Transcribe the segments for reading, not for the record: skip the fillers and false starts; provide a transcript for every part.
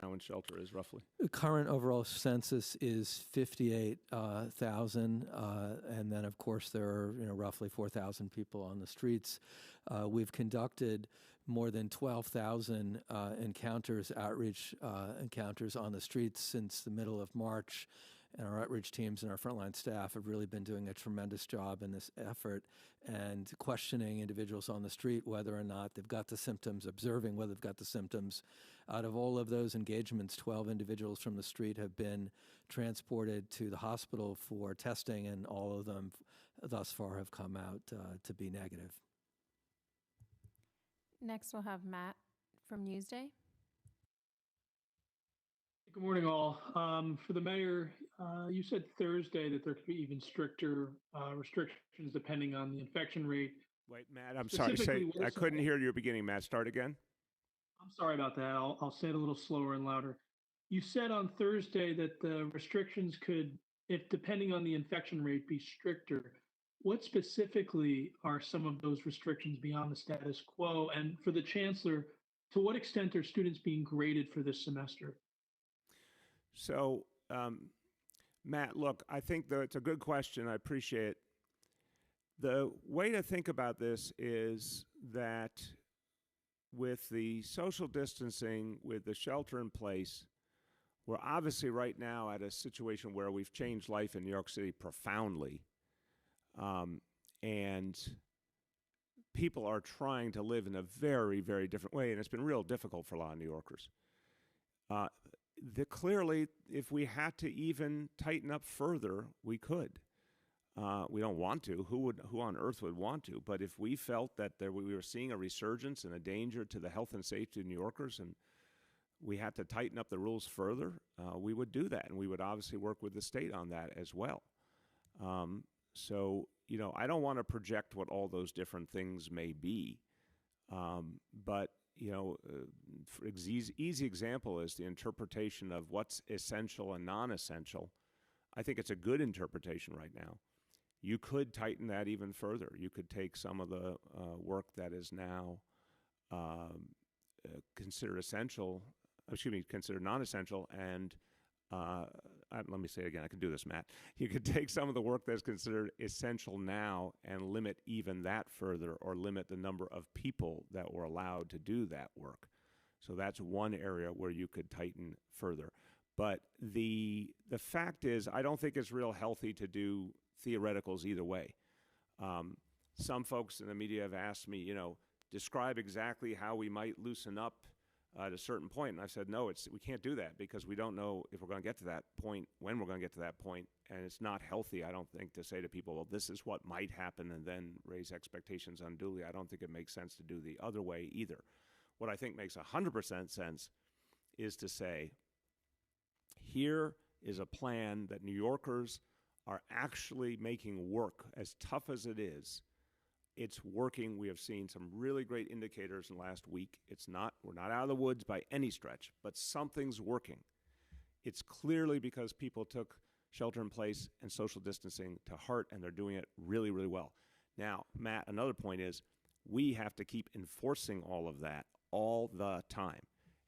now in shelter is roughly? The current overall census is 58,000, and then of course there are roughly 4,000 people on the streets. We've conducted more than 12,000 outreach encounters on the streets since the middle of March, and our outreach teams and our frontline staff have really been doing a tremendous job in this effort and questioning individuals on the street whether or not they've got the symptoms, observing whether they've got the symptoms. Out of all of those engagements, 12 individuals from the street have been transported to the hospital for testing, and all of them thus far have come out to be negative. Next, we'll have Matt from Newsday. Good morning, all. For the mayor, you said Thursday that there could be even stricter restrictions depending on the infection rate. Wait, Matt, I'm sorry. I couldn't hear your beginning, Matt. Start again. I'm sorry about that. I'll say it a little slower and louder. You said on Thursday that the restrictions could, if depending on the infection rate, be stricter. What specifically are some of those restrictions beyond the status quo? And for the chancellor, to what extent are students being graded for this semester? So, Matt, look, I think that it's a good question. I appreciate it. The way to think about this is that with the social distancing, with the shelter in place, we're obviously right now at a situation where we've changed life in New York City profoundly. And people are trying to live in a very, very different way, and it's been real difficult for a lot of New Yorkers. Clearly, if we had to even tighten up further, we could. We don't want to. Who on earth would want to? But if we felt that we were seeing a resurgence and a danger to the health and safety of New Yorkers, and we had to tighten up the rules further, we would do that, and we would obviously work with the state on that as well. So, I don't want to project what all those different things may be, but easy example is the interpretation of what's essential and non-essential. I think it's a good interpretation right now. You could tighten that even further. You could take some of the work that is now considered considered non-essential, and let me say it again. I can do this, Matt. You could take some of the work that's considered essential now and limit even that further, or limit the number of people that were allowed to do that work. So that's one area where you could tighten further. But the fact is, I don't think it's real healthy to do theoreticals either way. Some folks in the media have asked me, describe exactly how we might loosen up at a certain point. And I said, no, we can't do that, because we don't know if we're going to get to that point, when we're going to get to that point. And it's not healthy, I don't think, to say to people, well, this is what might happen, and then raise expectations unduly. I don't think it makes sense to do the other way either. What I think makes 100% sense is to say, here is a plan that New Yorkers are actually making work. As tough as it is, it's working. We have seen some really great indicators in the last week. We're not out of the woods by any stretch, but something's working. It's clearly because people took shelter in place and social distancing to heart, and they're doing it really, really well. Now, Matt, another point is we have to keep enforcing all of that all the time.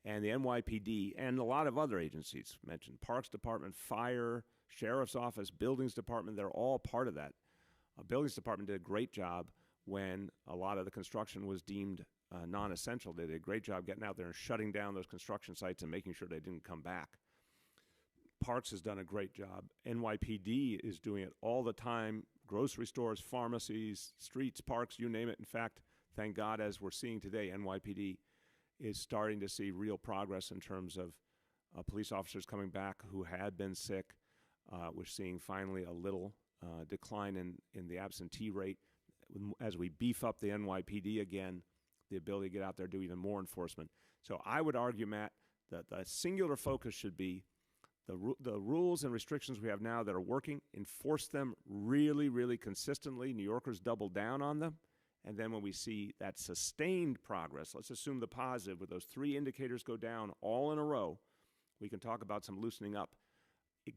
And the NYPD and a lot of other agencies mentioned, Parks Department, Fire, Sheriff's Office, Buildings Department, they're all part of that. Buildings Department did a great job when a lot of the construction was deemed non-essential. They did a great job getting out there and shutting down those construction sites and making sure they didn't come back. Parks has done a great job. NYPD is doing it all the time. Grocery stores, pharmacies, streets, parks, you name it. In fact, thank God, as we're seeing today, NYPD is starting to see real progress in terms of police officers coming back who had been sick. We're seeing finally a little decline in the absentee rate. As we beef up the NYPD again, the ability to get out there, do even more enforcement. So I would argue, Matt, that the singular focus should be the rules and restrictions we have now that are working, enforce them really, really consistently. New Yorkers double down on them. And then when we see that sustained progress, let's assume the positive, where those three indicators go down all in a row, we can talk about some loosening up.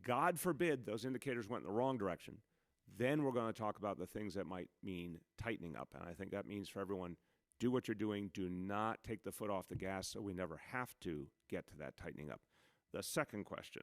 God forbid those indicators went in the wrong direction. Then we're going to talk about the things that might mean tightening up. And I think that means for everyone, do what you're doing. Do not take the foot off the gas so we never have to get to that tightening up. The second question.